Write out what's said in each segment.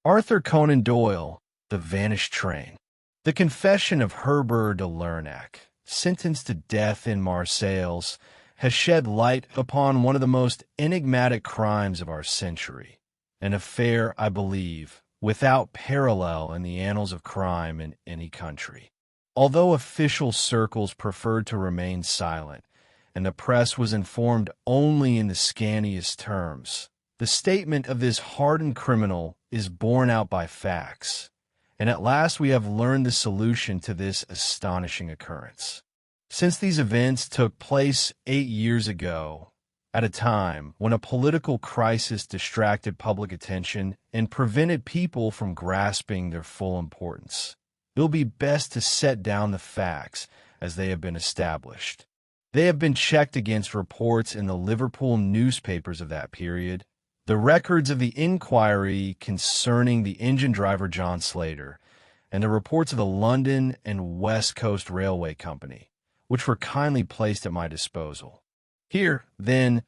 Arthur Conan Doyle, The Vanished Train. The Confession of Herbert de Lernac, sentenced to death in Marseilles, has shed light upon one of the most enigmatic crimes of our century, an affair, I believe, without parallel in the annals of crime in any country. Although official circles preferred to remain silent, and the press was informed only in the scantiest terms, the statement of this hardened criminal is borne out by facts, and at last we have learned the solution to this astonishing occurrence. Since these events took place 8 years ago, at a time when a political crisis distracted public attention and prevented people from grasping their full importance, it will be best to set down the facts as they have been established. They have been checked against reports in the Liverpool newspapers of that period, the records of the inquiry concerning the engine driver John Slater, and the reports of the London and West Coast Railway Company, which were kindly placed at my disposal. Here, then,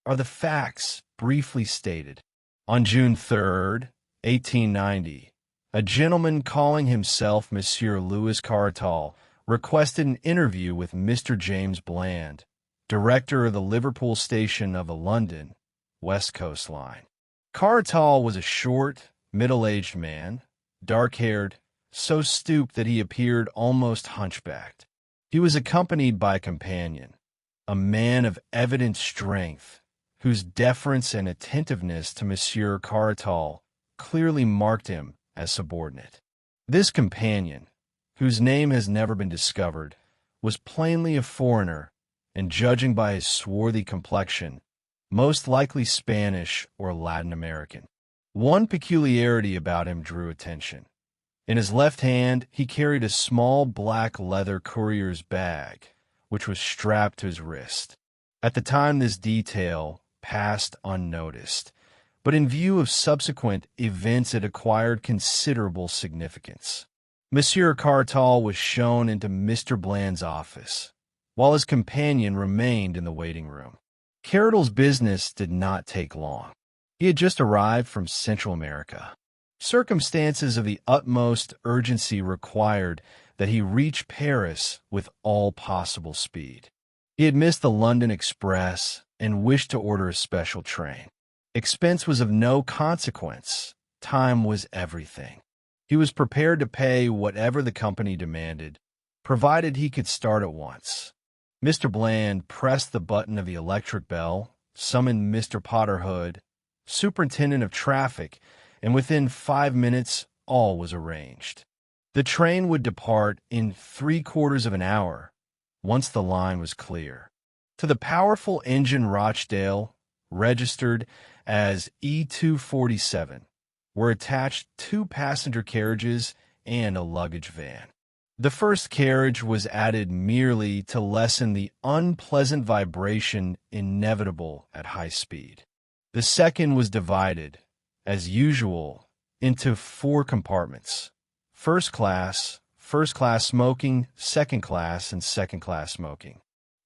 are the facts briefly stated. On June 3rd, 1890, a gentleman calling himself Monsieur Louis Cartal requested an interview with Mr. James Bland, director of the Liverpool station of the London West Coast Line. Cartal was a short, middle-aged man, dark-haired, so stooped that he appeared almost hunchbacked. He was accompanied by a companion, a man of evident strength, whose deference and attentiveness to Monsieur Cartal clearly marked him as subordinate. This companion, whose name has never been discovered, was plainly a foreigner, and judging by his swarthy complexion, most likely Spanish or Latin American. One peculiarity about him drew attention. In his left hand, he carried a small black leather courier's bag, which was strapped to his wrist. At the time, this detail passed unnoticed, but in view of subsequent events it acquired considerable significance. Monsieur Cartal was shown into Mr. Bland's office, while his companion remained in the waiting room. Cartal's business did not take long. He had just arrived from Central America. Circumstances of the utmost urgency required that he reach Paris with all possible speed. He had missed the London express and wished to order a special train. Expense was of no consequence. Time was everything. He was prepared to pay whatever the company demanded, provided he could start at once. Mr. Bland pressed the button of the electric bell, summoned Mr. Potterhood, superintendent of traffic, and within 5 minutes all was arranged. The train would depart in 3/4 of an hour, once the line was clear. To the powerful engine Rochdale, registered as E247, were attached 2 passenger carriages and a luggage van. The first carriage was added merely to lessen the unpleasant vibration inevitable at high speed. The second was divided, as usual, into 4 compartments: first class smoking, second class, and second class smoking.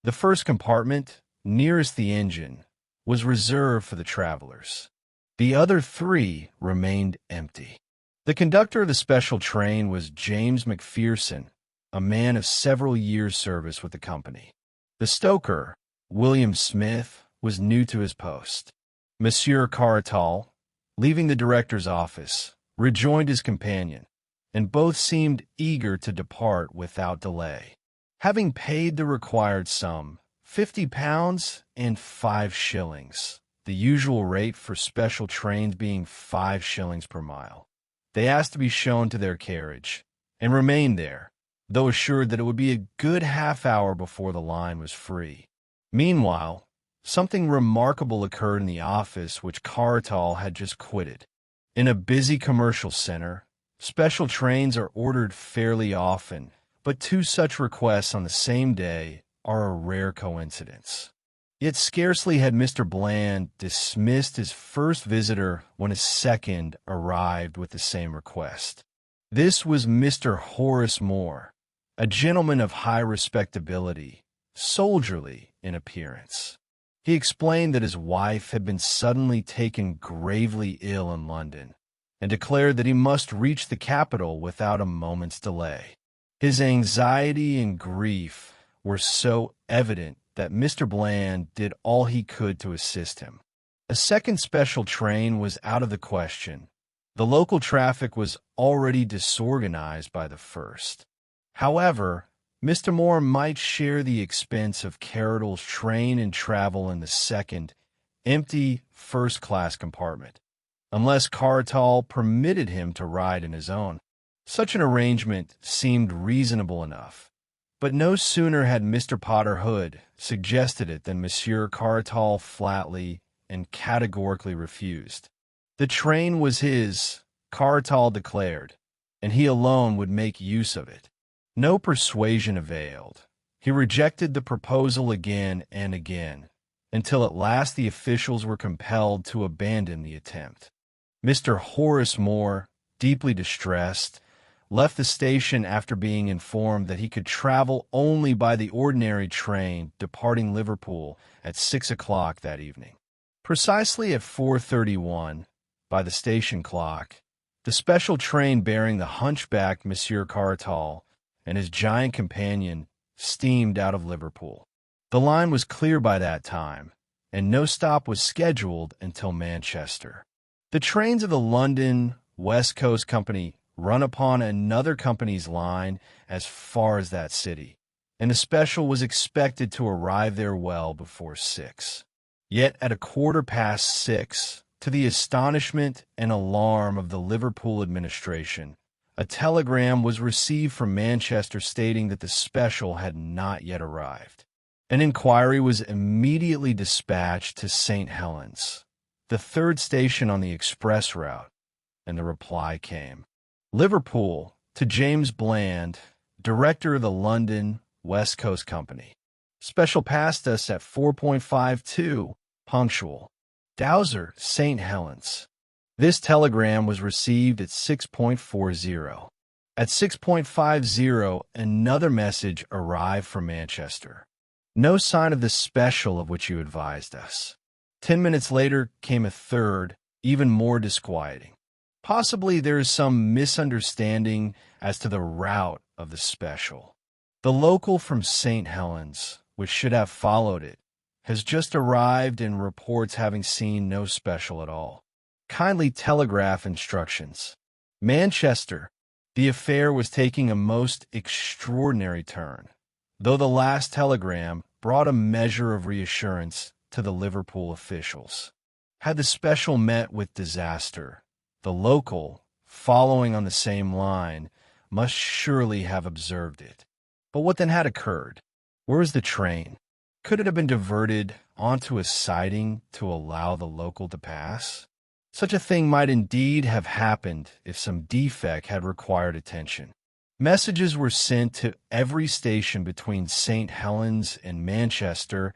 The first compartment, nearest the engine, was reserved for the travelers. The other 3 remained empty. The conductor of the special train was James McPherson, a man of several years' service with the company. The stoker, William Smith, was new to his post. Monsieur Cartal, leaving the director's office, rejoined his companion, and both seemed eager to depart without delay. Having paid the required sum, £50 and 5 shillings, the usual rate for special trains being 5 shillings per mile, they asked to be shown to their carriage, and remained there, though assured that it would be a good half-hour before the line was free. Meanwhile, something remarkable occurred in the office which Cartal had just quitted. In a busy commercial center, special trains are ordered fairly often, but 2 such requests on the same day are a rare coincidence. Yet scarcely had Mr. Bland dismissed his first visitor when a second arrived with the same request. This was Mr. Horace Moore, a gentleman of high respectability, soldierly in appearance. He explained that his wife had been suddenly taken gravely ill in London, and declared that he must reach the capital without a moment's delay. His anxiety and grief were so evident that Mr. Bland did all he could to assist him. A second special train was out of the question. The local traffic was already disorganized by the first. However, Mr. Moore might share the expense of Carroll's train and travel in the second, empty first-class compartment, unless Cartall permitted him to ride in his own. Such an arrangement seemed reasonable enough, but no sooner had Mr. Potter Hood suggested it than Monsieur Cartall flatly and categorically refused. The train was his, Cartall declared, and he alone would make use of it. No persuasion availed. He rejected the proposal again and again, until at last the officials were compelled to abandon the attempt. Mr. Horace Moore, deeply distressed, left the station after being informed that he could travel only by the ordinary train departing Liverpool at 6 o'clock that evening. Precisely at 4:31, by the station clock, the special train bearing the hunchbacked Monsieur Cartall and his giant companion steamed out of Liverpool. The line was clear by that time, and no stop was scheduled until Manchester. The trains of the London West Coast Company run upon another company's line as far as that city, and the special was expected to arrive there well before 6. Yet at 6:15, to the astonishment and alarm of the Liverpool administration, a telegram was received from Manchester stating that the special had not yet arrived. An inquiry was immediately dispatched to St. Helens, the third station on the express route, and the reply came: Liverpool, to James Bland, director of the London West Coast Company. Special passed us at 4:52, punctual. Dowser, St. Helens. This telegram was received at 6:40. At 6:50, another message arrived from Manchester. No sign of the special of which you advised us. 10 minutes later came a third, even more disquieting. Possibly there is some misunderstanding as to the route of the special. The local from St. Helens, which should have followed it, has just arrived and reports having seen no special at all. Kindly telegraph instructions. Manchester. The affair was taking a most extraordinary turn, though the last telegram brought a measure of reassurance to the Liverpool officials. Had the special met with disaster, the local, following on the same line, must surely have observed it. But what then had occurred? Where is the train? Could it have been diverted onto a siding to allow the local to pass? Such a thing might indeed have happened if some defect had required attention. Messages were sent to every station between St. Helens and Manchester,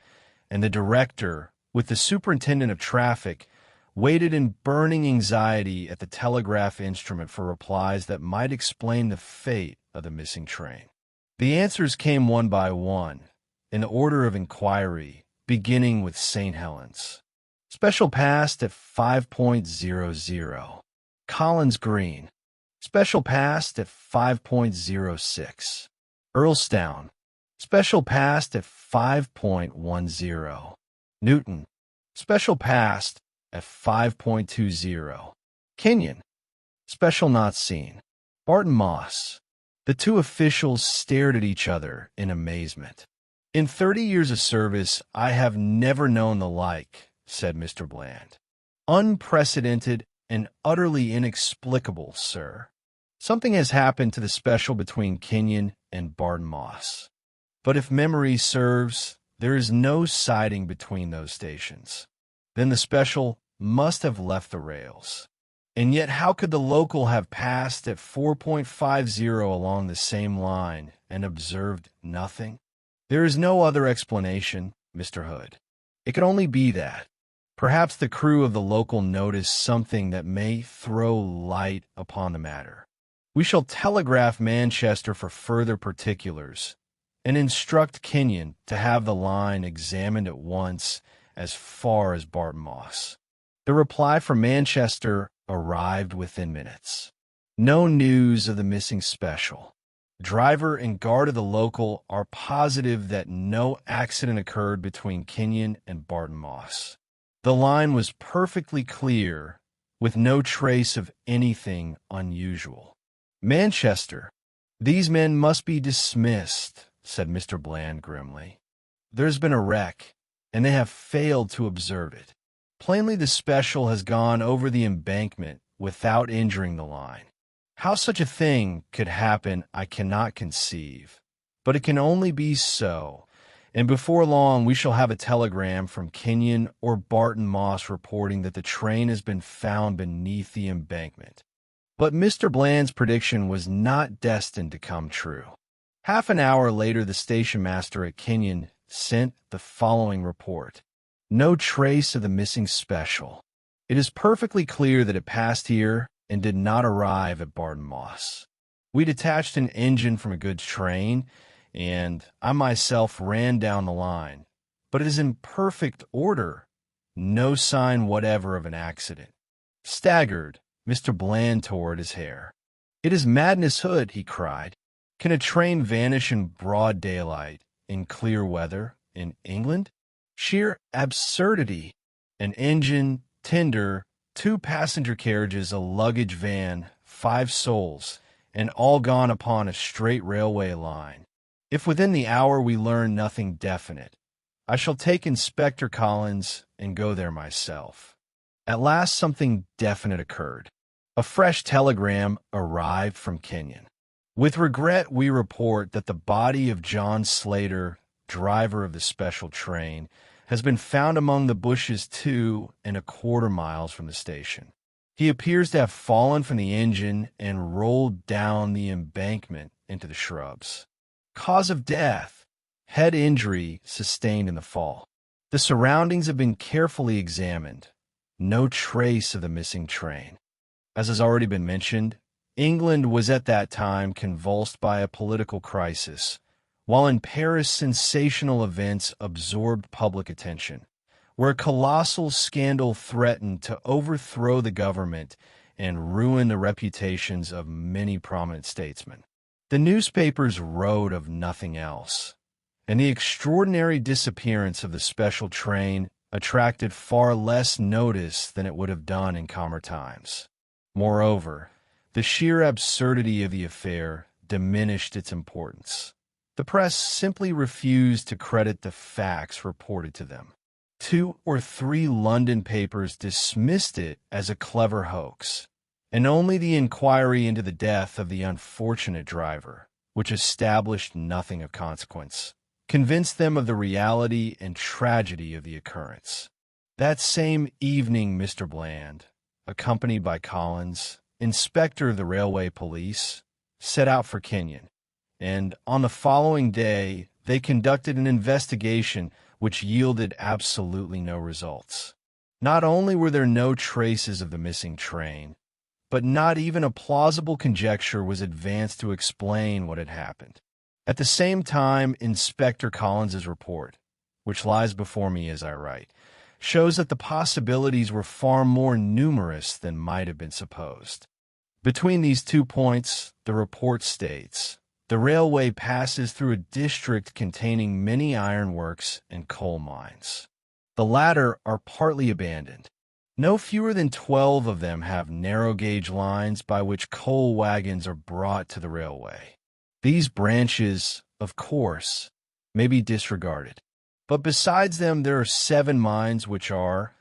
and the director, with the superintendent of traffic, waited in burning anxiety at the telegraph instrument for replies that might explain the fate of the missing train. The answers came one by one, in order of inquiry, beginning with St. Helens. Special passed at 5:00. Collins Green. Special passed at 5:06. Earlstown. Special passed at 5:10. Newton. Special passed at 5:20. Kenyon. Special not seen. Barton Moss. The two officials stared at each other in amazement. In 30 years of service, I have never known the like, said Mr. Bland. Unprecedented and utterly inexplicable, sir. Something has happened to the special between Kenyon and Barton Moss. But if memory serves, there is no siding between those stations. Then the special must have left the rails. And yet how could the local have passed at 4:50 along the same line and observed nothing? There is no other explanation, Mr. Hood. It could only be that. Perhaps the crew of the local noticed something that may throw light upon the matter. We shall telegraph Manchester for further particulars, and instruct Kenyon to have the line examined at once as far as Barton Moss. The reply from Manchester arrived within minutes. No news of the missing special. Driver and guard of the local are positive that no accident occurred between Kenyon and Barton Moss. The line was perfectly clear, with no trace of anything unusual. Manchester. These men must be dismissed, said Mr. Bland grimly. There's been a wreck, and they have failed to observe it. Plainly the special has gone over the embankment without injuring the line. How such a thing could happen I cannot conceive, but it can only be so, and before long we shall have a telegram from Kenyon or Barton Moss reporting that the train has been found beneath the embankment. But Mr. Bland's prediction was not destined to come true. Half an hour later the station master at Kenyon sent the following report. No trace of the missing special. It is perfectly clear that it passed here and did not arrive at Barton Moss. We detached an engine from a goods train, and I myself ran down the line, but it is in perfect order. No sign whatever of an accident. Staggered, Mr. Bland tore at his hair. It is madness hood, he cried. Can a train vanish in broad daylight, in clear weather, in England? Sheer absurdity. An engine, tender, 2 passenger carriages, a luggage van, 5 souls, and all gone upon a straight railway line. If within the hour we learn nothing definite, I shall take Inspector Collins and go there myself. At last something definite occurred. A fresh telegram arrived from Kenyon. With regret we report that the body of John Slater, driver of the special train, has been found among the bushes 2¼ miles from the station. He appears to have fallen from the engine and rolled down the embankment into the shrubs. Cause of death: head injury sustained in the fall. The surroundings have been carefully examined. No trace of the missing train. As has already been mentioned, England was at that time convulsed by a political crisis, while in Paris sensational events absorbed public attention, where a colossal scandal threatened to overthrow the government and ruin the reputations of many prominent statesmen. The newspapers wrote of nothing else, and the extraordinary disappearance of the special train attracted far less notice than it would have done in calmer times. Moreover, the sheer absurdity of the affair diminished its importance. The press simply refused to credit the facts reported to them. 2 or 3 London papers dismissed it as a clever hoax, and only the inquiry into the death of the unfortunate driver, which established nothing of consequence, convinced them of the reality and tragedy of the occurrence. That same evening Mr. Bland, accompanied by Collins, inspector of the railway police, set out for Kenyon, and on the following day they conducted an investigation which yielded absolutely no results. Not only were there no traces of the missing train, but not even a plausible conjecture was advanced to explain what had happened. At the same time, Inspector Collins's report, which lies before me as I write, shows that the possibilities were far more numerous than might have been supposed. Between these 2 points, the report states, the railway passes through a district containing many ironworks and coal mines. The latter are partly abandoned. No fewer than 12 of them have narrow-gauge lines by which coal wagons are brought to the railway. These branches, of course, may be disregarded. But besides them, there are 7 mines which are,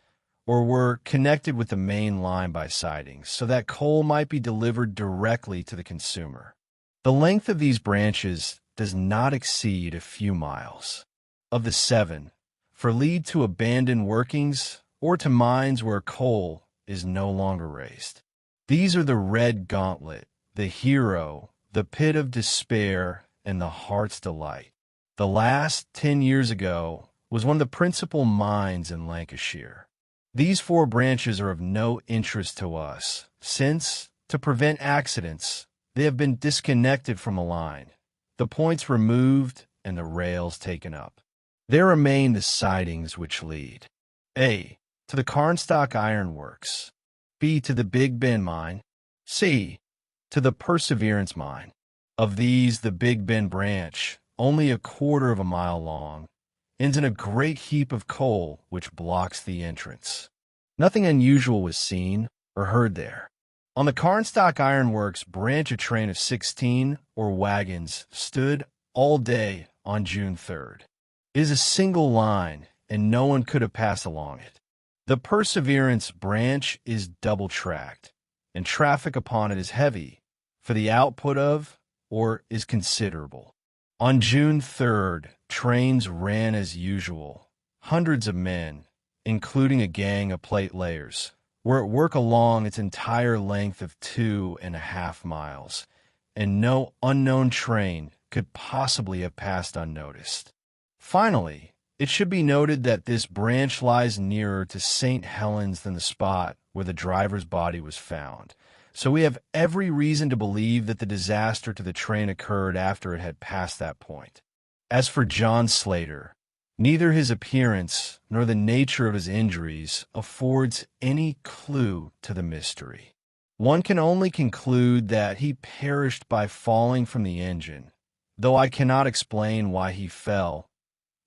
or were, connected with the main line by sidings, so that coal might be delivered directly to the consumer. The length of these branches does not exceed a few miles. Of the 7, for lead to abandoned workings or to mines where coal is no longer raised. These are the Red Gauntlet, the Hero, the Pit of Despair, and the Heart's Delight. The last, 10 years ago, was one of the principal mines in Lancashire. These 4 branches are of no interest to us, since, to prevent accidents, they have been disconnected from the line, the points removed, and the rails taken up. There remain the sidings which lead: A. To the Carnstock Iron Works, B. To the Big Ben mine. C. To the Perseverance mine. Of these, the Big Ben branch, only a quarter of a mile long, ends in a great heap of coal which blocks the entrance. Nothing unusual was seen or heard there. On the Carnstock Iron Works branch, a train of 16 or wagons stood all day on June 3rd. It is a single line, and no one could have passed along it. The Perseverance branch is double-tracked, and traffic upon it is heavy, for the output of, or is considerable. On June 3rd, trains ran as usual. Hundreds of men, including a gang of plate layers, were at work along its entire length of 2.5 miles, and no unknown train could possibly have passed unnoticed. Finally, it should be noted that this branch lies nearer to St. Helens than the spot where the driver's body was found, so we have every reason to believe that the disaster to the train occurred after it had passed that point. As for John Slater, neither his appearance nor the nature of his injuries affords any clue to the mystery. One can only conclude that he perished by falling from the engine, though I cannot explain why he fell,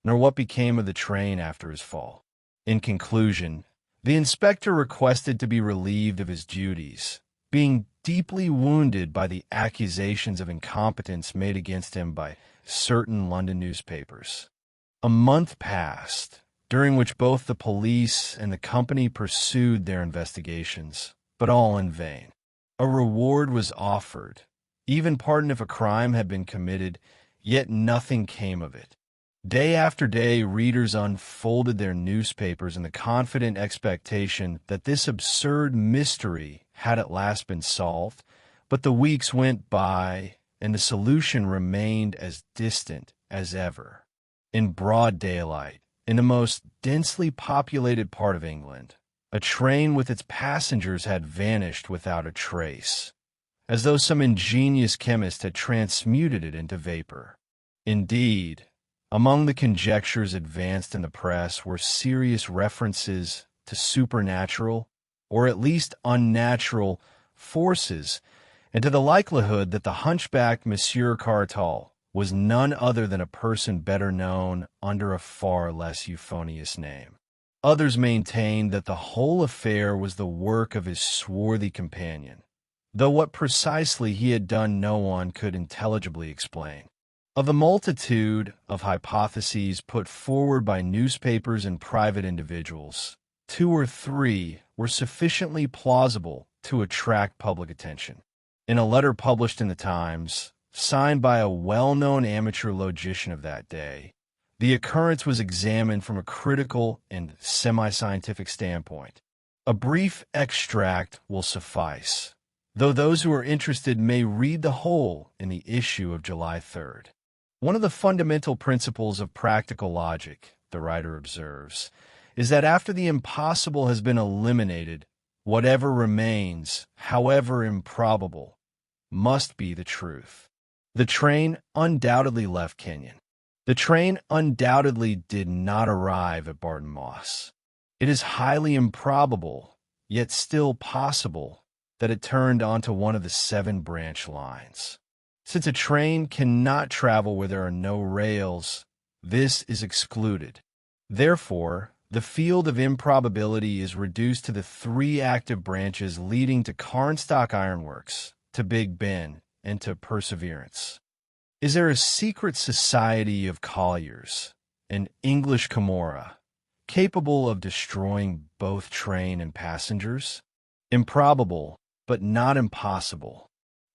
nor what became of the train after his fall. In conclusion, the inspector requested to be relieved of his duties, being deeply wounded by the accusations of incompetence made against him by certain London newspapers. A month passed, during which both the police and the company pursued their investigations, but all in vain. A reward was offered, even pardon if a crime had been committed, yet nothing came of it. Day after day, readers unfolded their newspapers in the confident expectation that this absurd mystery had at last been solved, but the weeks went by, and the solution remained as distant as ever. In broad daylight, in the most densely populated part of England, a train with its passengers had vanished without a trace, as though some ingenious chemist had transmuted it into vapor. Indeed, among the conjectures advanced in the press were serious references to supernatural, or at least unnatural, forces, and to the likelihood that the hunchbacked Monsieur Cartal was none other than a person better known under a far less euphonious name. Others maintained that the whole affair was the work of his swarthy companion, though what precisely he had done no one could intelligibly explain. Of the multitude of hypotheses put forward by newspapers and private individuals, 2 or 3 were sufficiently plausible to attract public attention. In a letter published in the Times, signed by a well-known amateur logician of that day, the occurrence was examined from a critical and semi-scientific standpoint. A brief extract will suffice, though those who are interested may read the whole in the issue of July 3rd. One of the fundamental principles of practical logic, the writer observes, is that after the impossible has been eliminated, whatever remains, however improbable, must be the truth. The train undoubtedly left Kenyon. The train undoubtedly did not arrive at Barton Moss. It is highly improbable, yet still possible, that it turned onto one of the 7 branch lines. Since a train cannot travel where there are no rails, this is excluded. Therefore, the field of improbability is reduced to the 3 active branches leading to Carnstock Iron Works, to Big Ben, and to Perseverance. Is there a secret society of colliers, an English Camorra, capable of destroying both train and passengers? Improbable, but not impossible.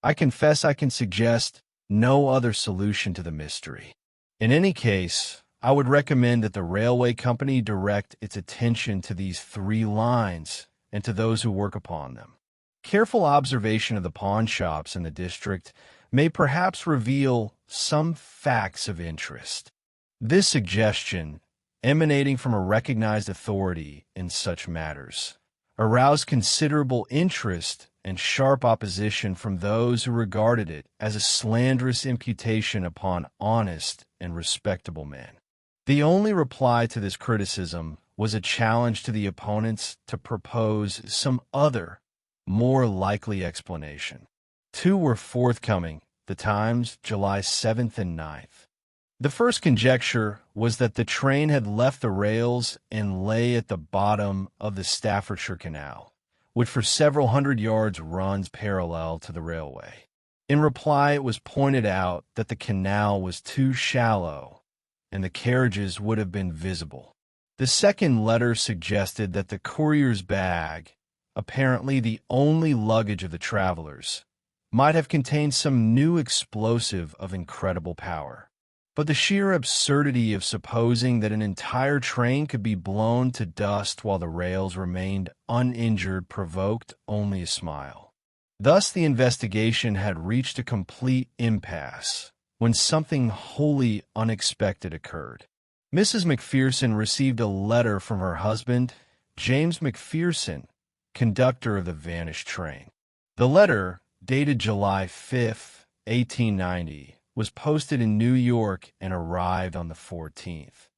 I confess I can suggest no other solution to the mystery. In any case, I would recommend that the railway company direct its attention to these 3 lines and to those who work upon them. Careful observation of the pawn shops in the district may perhaps reveal some facts of interest. This suggestion, emanating from a recognized authority in such matters, aroused considerable interest and sharp opposition from those who regarded it as a slanderous imputation upon honest and respectable men. The only reply to this criticism was a challenge to the opponents to propose some other more likely explanation. Two were forthcoming, the times July 7th and 9th. The first conjecture was that the train had left the rails and lay at the bottom of the Staffordshire Canal, which for several hundred yards runs parallel to the railway. In reply, it was pointed out that the canal was too shallow and the carriages would have been visible. The second letter suggested that the courier's bag, apparently the only luggage of the travelers, might have contained some new explosive of incredible power. But the sheer absurdity of supposing that an entire train could be blown to dust while the rails remained uninjured provoked only a smile. Thus the investigation had reached a complete impasse when something wholly unexpected occurred. Mrs. Macpherson received a letter from her husband, James Macpherson, conductor of the vanished train. The letter, dated July 5, 1890, was posted in New York and arrived on the 14th.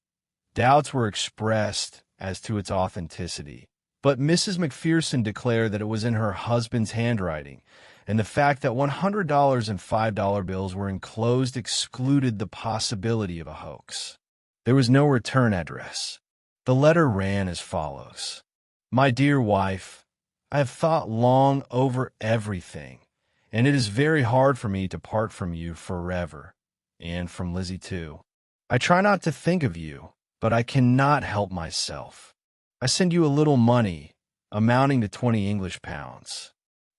Doubts were expressed as to its authenticity, but Mrs. Macpherson declared that it was in her husband's handwriting, and the fact that $100 and $5 bills were enclosed excluded the possibility of a hoax. There was no return address. The letter ran as follows: "My dear wife, I have thought long over everything, and it is very hard for me to part from you forever, and from Lizzie too. I try not to think of you, but I cannot help myself. I send you a little money, amounting to 20 English pounds.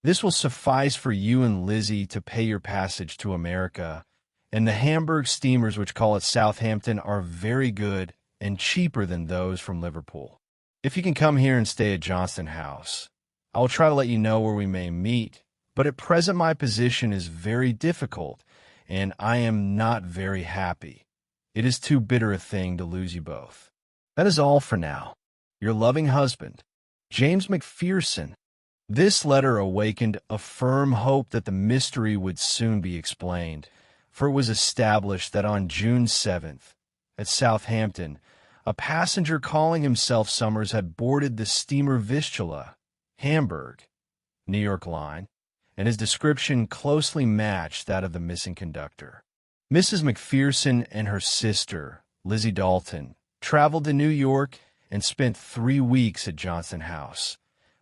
This will suffice for you and Lizzie to pay your passage to America, and the Hamburg steamers which call at Southampton are very good and cheaper than those from Liverpool. If you can come here and stay at Johnston House, I will try to let you know where we may meet, but at present my position is very difficult, and I am not very happy. It is too bitter a thing to lose you both. That is all for now. Your loving husband, James Macpherson." This letter awakened a firm hope that the mystery would soon be explained, for it was established that on June 7th, at Southampton, a passenger calling himself Summers had boarded the steamer Vistula, Hamburg, New York line, and his description closely matched that of the missing conductor. Mrs. Macpherson and her sister, Lizzie Dalton, traveled to New York and spent 3 weeks at Johnston House,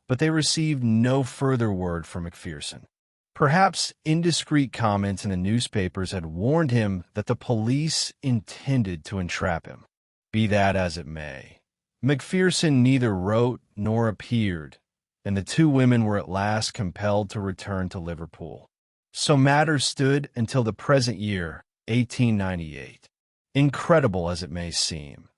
but they received no further word from Macpherson. Perhaps indiscreet comments in the newspapers had warned him that the police intended to entrap him. Be that as it may, Macpherson neither wrote nor appeared, and the two women were at last compelled to return to Liverpool. So matters stood until the present year, 1898. Incredible as it may seem,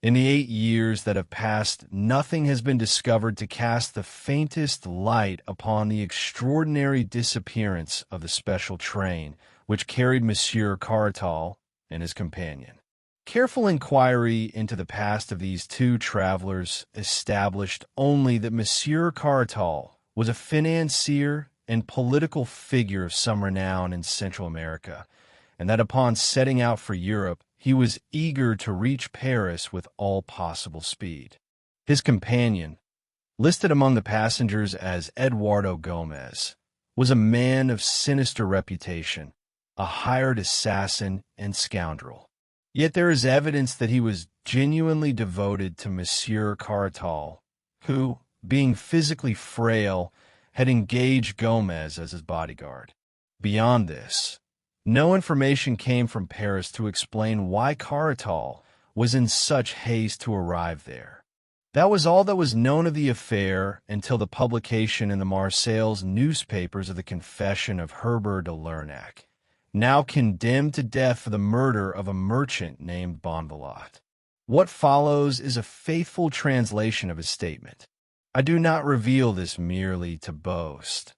in the 8 years that have passed, nothing has been discovered to cast the faintest light upon the extraordinary disappearance of the special train which carried Monsieur Cartal and his companion. Careful inquiry into the past of these two travelers established only that Monsieur Cartal was a financier and political figure of some renown in Central America, and that upon setting out for Europe, he was eager to reach Paris with all possible speed. His companion, listed among the passengers as Eduardo Gomez, was a man of sinister reputation, a hired assassin and scoundrel. Yet there is evidence that he was genuinely devoted to Monsieur Cartal, who, being physically frail, had engaged Gomez as his bodyguard. Beyond this, no information came from Paris to explain why Cartal was in such haste to arrive there. That was all that was known of the affair until the publication in the Marseilles newspapers of the confession of Herbert de Lernac, now condemned to death for the murder of a merchant named Bonvalot. What follows is a faithful translation of his statement. I do not reveal this merely to boast.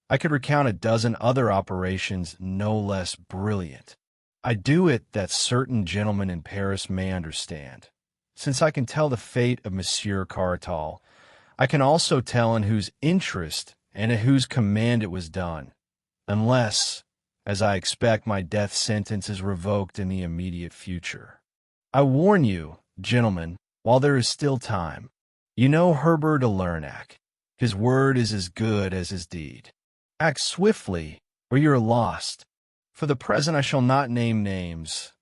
I could recount a dozen other operations no less brilliant. I do it that certain gentlemen in Paris may understand. Since I can tell the fate of Monsieur Cartal, I can also tell in whose interest and at whose command it was done, unless, as I expect, my death sentence is revoked in the immediate future. I warn you, gentlemen, while there is still time. You know Herbert de Lernac. His word is as good as his deed. Act swiftly, or you are lost. For the present I shall not name names.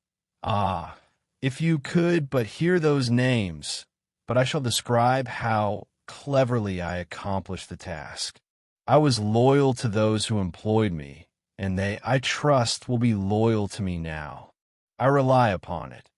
Ah, if you could but hear those names! But I shall describe how cleverly I accomplished the task. I was loyal to those who employed me, and they, I trust, will be loyal to me now. I rely upon it.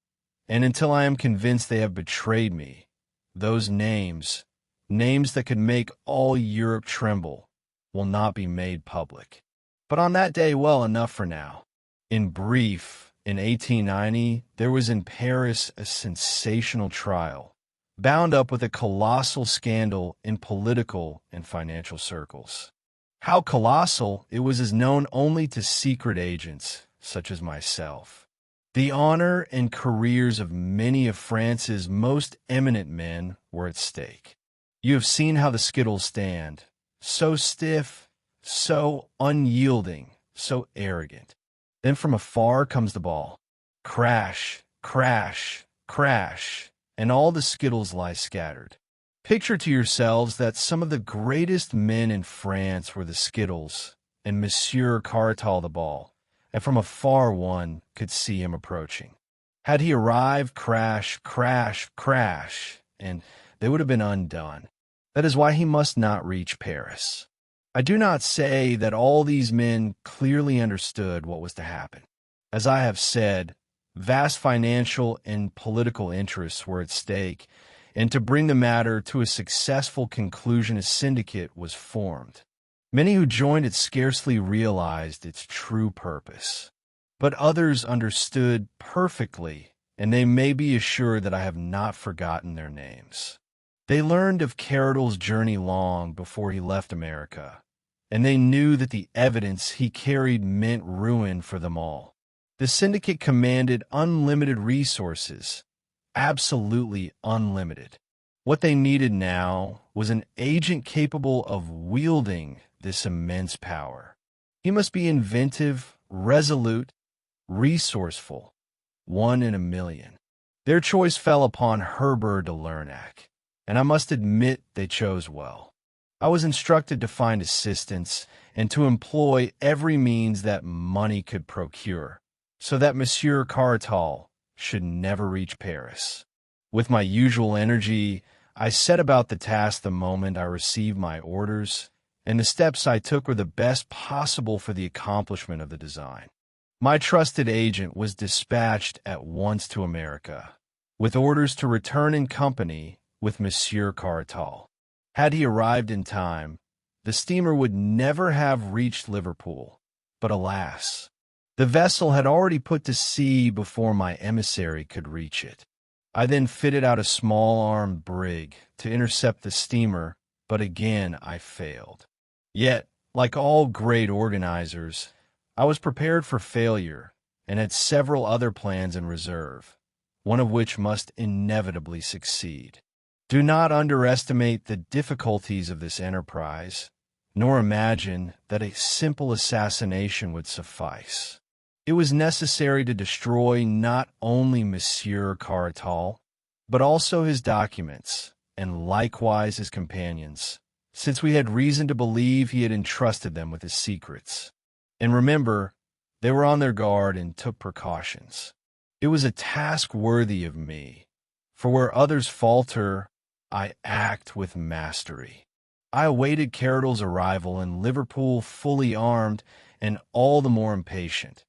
And until I am convinced they have betrayed me, those names, names that could make all Europe tremble, will not be made public. But on that day, well, enough for now. In brief, in 1890, there was in Paris a sensational trial, bound up with a colossal scandal in political and financial circles. How colossal, it was as known only to secret agents, such as myself. The honor and careers of many of France's most eminent men were at stake. You have seen how the skittles stand, so stiff, so unyielding, so arrogant. Then from afar comes the ball. Crash, crash, crash, and all the skittles lie scattered. Picture to yourselves that some of the greatest men in France were the skittles, and Monsieur Cartal the ball, and from afar one could see him approaching. Had he arrived, crash, crash, crash, and they would have been undone. That is why he must not reach Paris. I do not say that all these men clearly understood what was to happen. As I have said, vast financial and political interests were at stake, and to bring the matter to a successful conclusion, a syndicate was formed. Many who joined it scarcely realized its true purpose, but others understood perfectly, and they may be assured that I have not forgotten their names. They learned of Carroll's journey long before he left America, and they knew that the evidence he carried meant ruin for them all. The syndicate commanded unlimited resources, absolutely unlimited. What they needed now was an agent capable of wielding this immense power. He must be inventive, resolute, resourceful, one in a million. Their choice fell upon Herbert de Lernac, and I must admit they chose well. I was instructed to find assistance and to employ every means that money could procure, so that Monsieur Cartal should never reach Paris. With my usual energy, I set about the task the moment I received my orders, and the steps I took were the best possible for the accomplishment of the design. My trusted agent was dispatched at once to America, with orders to return in company with Monsieur Cartal. Had he arrived in time, the steamer would never have reached Liverpool. But alas, the vessel had already put to sea before my emissary could reach it. I then fitted out a small-armed brig to intercept the steamer, but again I failed. Yet, like all great organizers, I was prepared for failure and had several other plans in reserve, one of which must inevitably succeed. Do not underestimate the difficulties of this enterprise, nor imagine that a simple assassination would suffice. It was necessary to destroy not only Monsieur Cartal, but also his documents, and likewise his companions, since we had reason to believe he had entrusted them with his secrets. And remember, they were on their guard and took precautions. It was a task worthy of me, for where others falter, I act with mastery. I awaited Carroll's arrival in Liverpool fully armed and all the more impatient,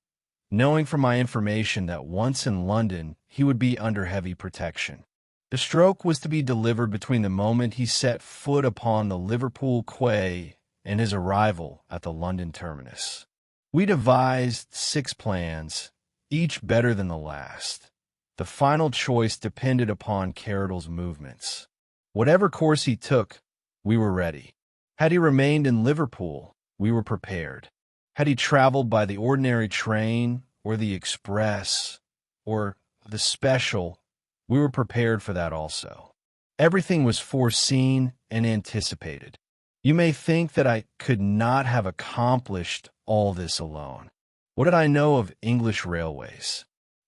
knowing from my information that once in London he would be under heavy protection. The stroke was to be delivered between the moment he set foot upon the Liverpool quay and his arrival at the London terminus. We devised 6 plans, each better than the last. The final choice depended upon Carroll's movements. Whatever course he took, we were ready. Had he remained in Liverpool, we were prepared. Had he traveled by the ordinary train, or the express, or the special, we were prepared for that also. Everything was foreseen and anticipated. You may think that I could not have accomplished all this alone. What did I know of English railways?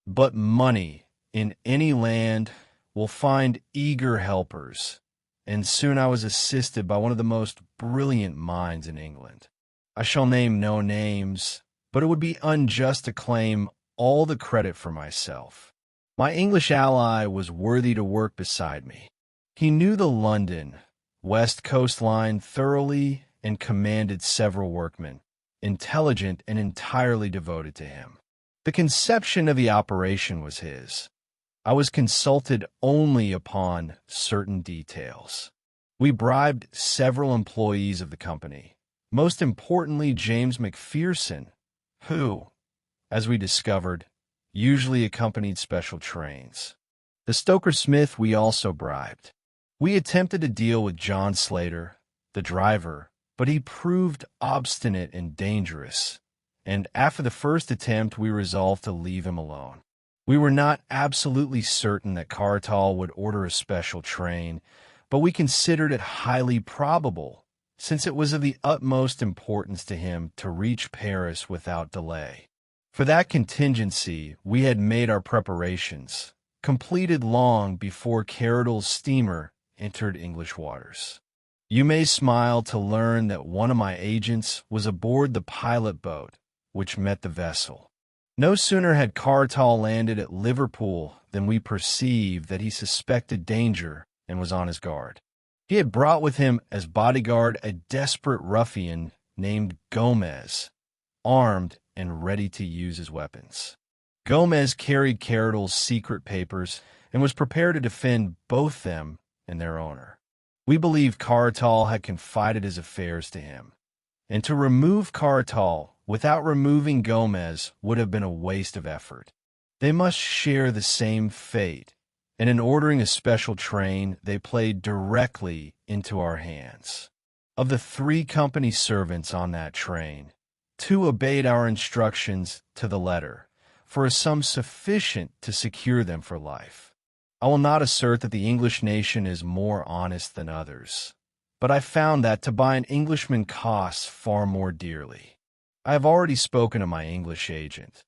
But money in any land will find eager helpers, and soon I was assisted by one of the most brilliant minds in England. I shall name no names, but it would be unjust to claim all the credit for myself. My English ally was worthy to work beside me. He knew the London, West Coast line thoroughly and commanded several workmen, intelligent and entirely devoted to him. The conception of the operation was his. I was consulted only upon certain details. We bribed several employees of the company, most importantly James McPherson, who, as we discovered, usually accompanied special trains. The stoker-smith we also bribed. We attempted to deal with John Slater, the driver, but he proved obstinate and dangerous, and after the first attempt we resolved to leave him alone. We were not absolutely certain that Cartal would order a special train, but we considered it highly probable, since it was of the utmost importance to him to reach Paris without delay. For that contingency we had made our preparations, completed long before Cartal's steamer entered English waters. You may smile to learn that one of my agents was aboard the pilot boat which met the vessel. No sooner had Cartal landed at Liverpool than we perceived that he suspected danger and was on his guard. He had brought with him as bodyguard a desperate ruffian named Gomez, armed and ready to use his weapons. Gomez carried Cartal's secret papers and was prepared to defend both them and their owner. We believed Cartal had confided his affairs to him, and to remove Cartal without removing Gomez would have been a waste of effort. They must share the same fate, and in ordering a special train, they played directly into our hands. Of the 3 company servants on that train, 2 obeyed our instructions to the letter, for a sum sufficient to secure them for life. I will not assert that the English nation is more honest than others, but I found that to buy an Englishman costs far more dearly. I have already spoken of my English agent.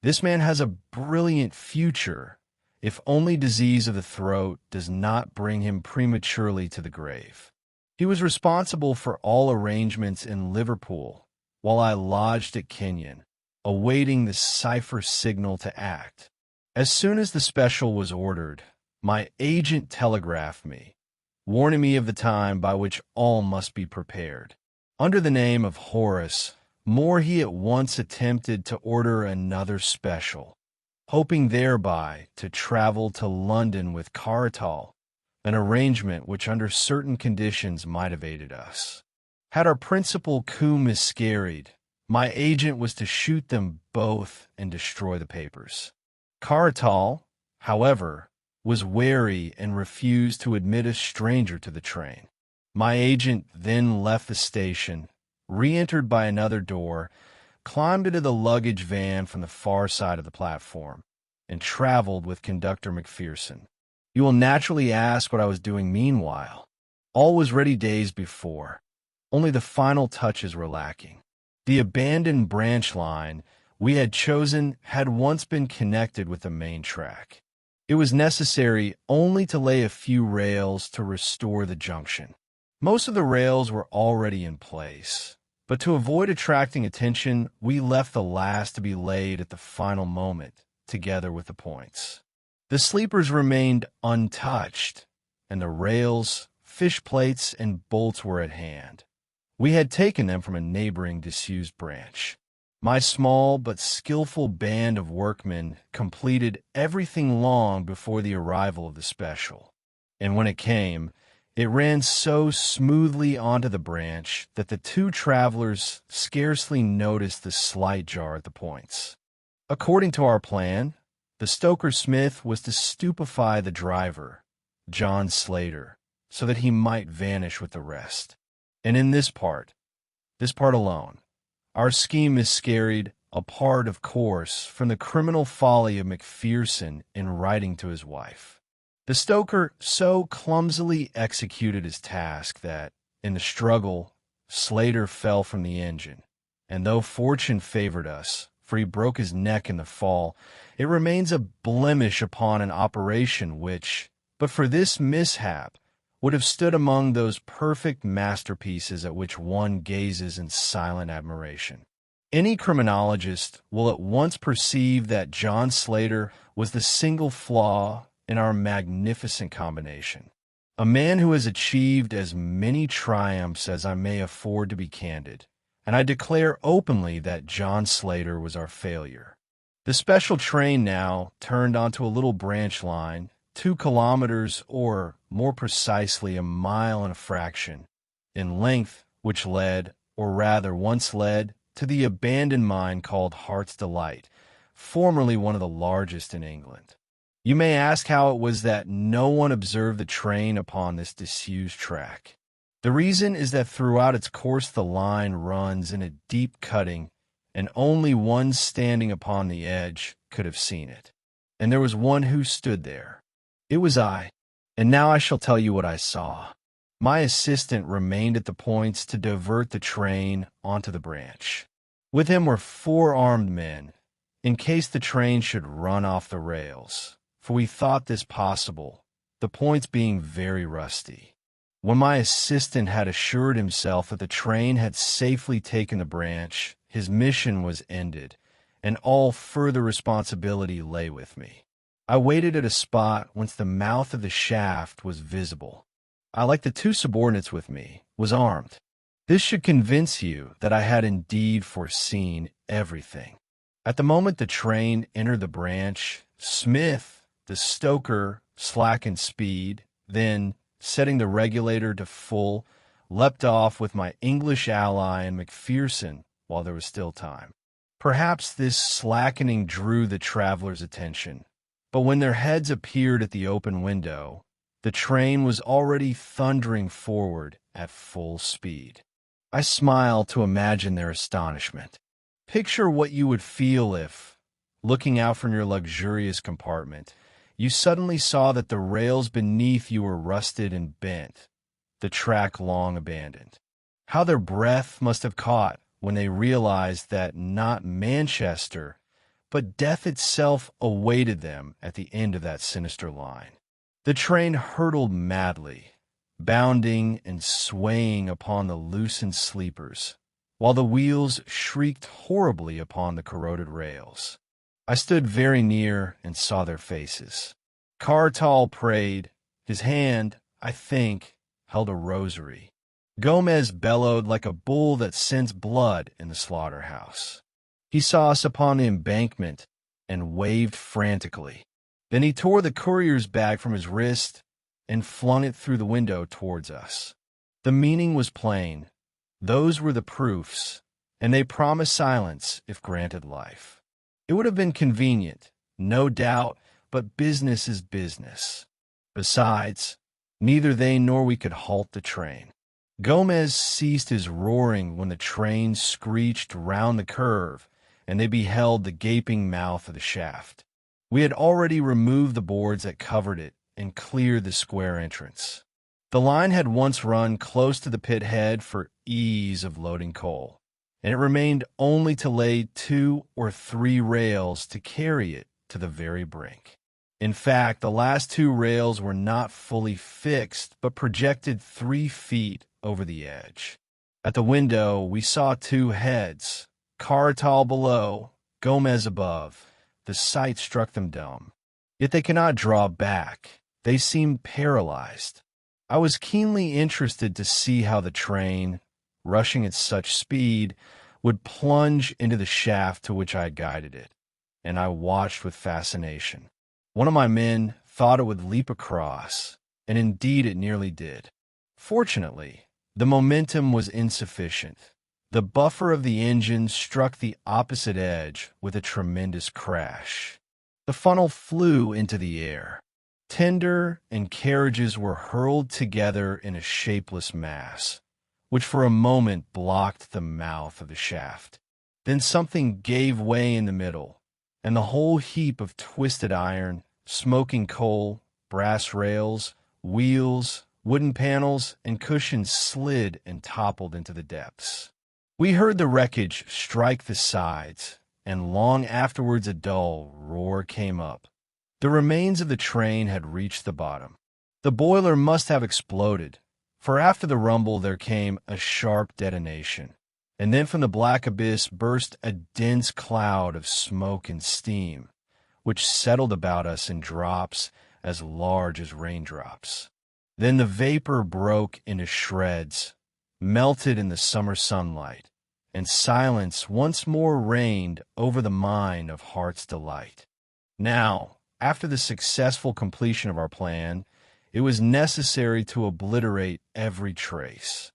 This man has a brilliant future, if only disease of the throat does not bring him prematurely to the grave. He was responsible for all arrangements in Liverpool, while I lodged at Kenyon, awaiting the cipher signal to act. As soon as the special was ordered, my agent telegraphed me, warning me of the time by which all must be prepared. Under the name of Horace More, he at once attempted to order another special, hoping thereby to travel to London with Cartal, an arrangement which under certain conditions might have aided us. Had our principal coup miscarried, my agent was to shoot them both and destroy the papers. Cartal, however, was wary and refused to admit a stranger to the train. My agent then left the station, re-entered by another door, climbed into the luggage van from the far side of the platform, and traveled with conductor McPherson. You will naturally ask what I was doing meanwhile. All was ready days before. Only the final touches were lacking. The abandoned branch line we had chosen had once been connected with the main track. It was necessary only to lay a few rails to restore the junction. Most of the rails were already in place, but to avoid attracting attention, we left the last to be laid at the final moment, together with the points. The sleepers remained untouched, and the rails, fish plates, and bolts were at hand. We had taken them from a neighboring disused branch. My small but skillful band of workmen completed everything long before the arrival of the special, and when it came, it ran so smoothly onto the branch that the 2 travelers scarcely noticed the slight jar at the points. According to our plan, the stoker-smith was to stupefy the driver, John Slater, so that he might vanish with the rest. And in this part alone, our scheme miscarried, apart, of course, from the criminal folly of McPherson in writing to his wife. The stoker so clumsily executed his task that, in the struggle, Slater fell from the engine, and though fortune favored us, for he broke his neck in the fall, it remains a blemish upon an operation which, but for this mishap, would have stood among those perfect masterpieces at which one gazes in silent admiration. Any criminologist will at once perceive that John Slater was the single flaw in our magnificent combination. A man who has achieved as many triumphs as I may afford to be candid, and I declare openly that John Slater was our failure. The special train now turned onto a little branch line, 2 kilometers, or more precisely a mile and a fraction, in length, which led, or rather once led, to the abandoned mine called Heart's Delight, formerly one of the largest in England. You may ask how it was that no one observed the train upon this disused track. The reason is that throughout its course the line runs in a deep cutting, and only one standing upon the edge could have seen it. And there was one who stood there. It was I, and now I shall tell you what I saw. My assistant remained at the points to divert the train onto the branch. With him were 4 armed men, in case the train should run off the rails, for we thought this possible, the points being very rusty. When my assistant had assured himself that the train had safely taken the branch, his mission was ended, and all further responsibility lay with me. I waited at a spot whence the mouth of the shaft was visible. I, like the 2 subordinates with me, was armed. This should convince you that I had indeed foreseen everything. At the moment the train entered the branch, Smith, the stoker, slackened speed, then, setting the regulator to full, leapt off with my English ally and Macpherson while there was still time. Perhaps this slackening drew the travelers' attention, but when their heads appeared at the open window, the train was already thundering forward at full speed. I smiled to imagine their astonishment. Picture what you would feel if, looking out from your luxurious compartment, you suddenly saw that the rails beneath you were rusted and bent, the track long abandoned. How their breath must have caught when they realized that not Manchester, but death itself awaited them at the end of that sinister line. The train hurtled madly, bounding and swaying upon the loosened sleepers, while the wheels shrieked horribly upon the corroded rails. I stood very near and saw their faces. Cartal prayed. His hand, I think, held a rosary. Gomez bellowed like a bull that scents blood in the slaughterhouse. He saw us upon the embankment and waved frantically. Then he tore the courier's bag from his wrist and flung it through the window towards us. The meaning was plain. Those were the proofs, and they promised silence if granted life. It would have been convenient, no doubt, but business is business. Besides, neither they nor we could halt the train. Gomez ceased his roaring when the train screeched round the curve, and they beheld the gaping mouth of the shaft. We had already removed the boards that covered it and cleared the square entrance. The line had once run close to the pit head for ease of loading coal, and it remained only to lay 2 or 3 rails to carry it to the very brink. In fact, the last 2 rails were not fully fixed, but projected 3 feet over the edge. At the window, we saw 2 heads, Cartal below, Gomez above. The sight struck them dumb. Yet they could not draw back. They seemed paralyzed. I was keenly interested to see how the train, rushing at such speed, would plunge into the shaft to which I had guided it, and I watched with fascination. One of my men thought it would leap across, and indeed it nearly did. Fortunately, the momentum was insufficient. The buffer of the engine struck the opposite edge with a tremendous crash. The funnel flew into the air. Tender and carriages were hurled together in a shapeless mass, which for a moment blocked the mouth of the shaft. Then something gave way in the middle, and the whole heap of twisted iron, smoking coal, brass rails, wheels, wooden panels, and cushions slid and toppled into the depths. We heard the wreckage strike the sides, and long afterwards a dull roar came up. The remains of the train had reached the bottom. The boiler must have exploded, for after the rumble there came a sharp detonation, and then from the black abyss burst a dense cloud of smoke and steam, which settled about us in drops as large as raindrops. Then the vapor broke into shreds, melted in the summer sunlight, and silence once more reigned over the mine of heart's delight. Now, after the successful completion of our plan, it was necessary to obliterate every trace.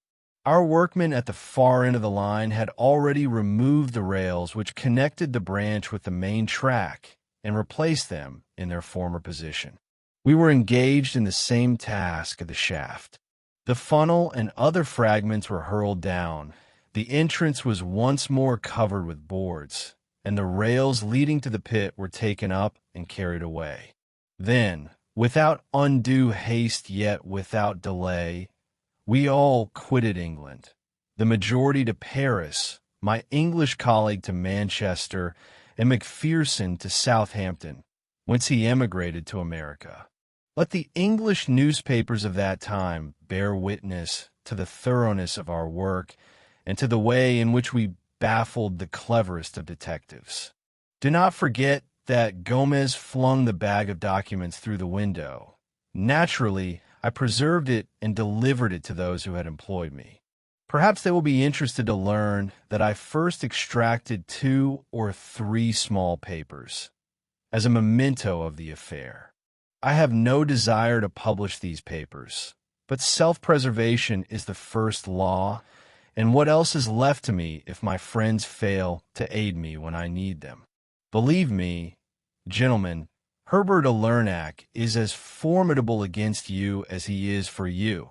Our workmen at the far end of the line had already removed the rails which connected the branch with the main track and replaced them in their former position. We were engaged in the same task of the shaft. The funnel and other fragments were hurled down. The entrance was once more covered with boards, and the rails leading to the pit were taken up and carried away. Then, without undue haste yet without delay, we all quitted England, the majority to Paris, my English colleague to Manchester, and Macpherson to Southampton, whence he emigrated to America. Let the English newspapers of that time bear witness to the thoroughness of our work and to the way in which we baffled the cleverest of detectives. Do not forget that Gomez flung the bag of documents through the window. Naturally, I preserved it and delivered it to those who had employed me. Perhaps they will be interested to learn that I first extracted 2 or 3 small papers as a memento of the affair. I have no desire to publish these papers, but self-preservation is the first law, and what else is left to me if my friends fail to aid me when I need them? Believe me, gentlemen, Herbert de Lernac is as formidable against you as he is for you,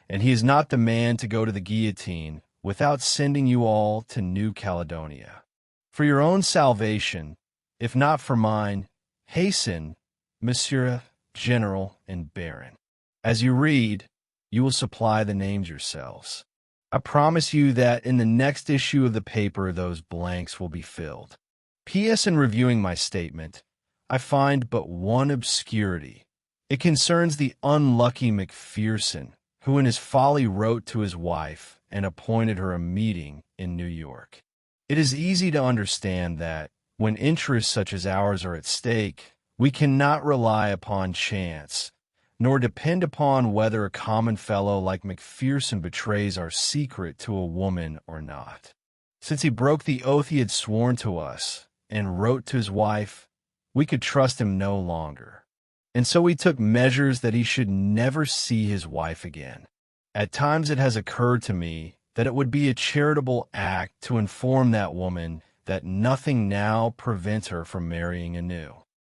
and he is not the man to go to the guillotine without sending you all to New Caledonia. For your own salvation, if not for mine, hasten, Monsieur General and Baron. As you read, you will supply the names yourselves. I promise you that in the next issue of the paper those blanks will be filled. P.S. In reviewing my statement, I find but one obscurity. It concerns the unlucky Macpherson, who in his folly wrote to his wife and appointed her a meeting in New York. It is easy to understand that, when interests such as ours are at stake, we cannot rely upon chance, nor depend upon whether a common fellow like Macpherson betrays our secret to a woman or not. Since he broke the oath he had sworn to us and wrote to his wife, we could trust him no longer. And so we took measures that he should never see his wife again. At times it has occurred to me that it would be a charitable act to inform that woman that nothing now prevents her from marrying anew.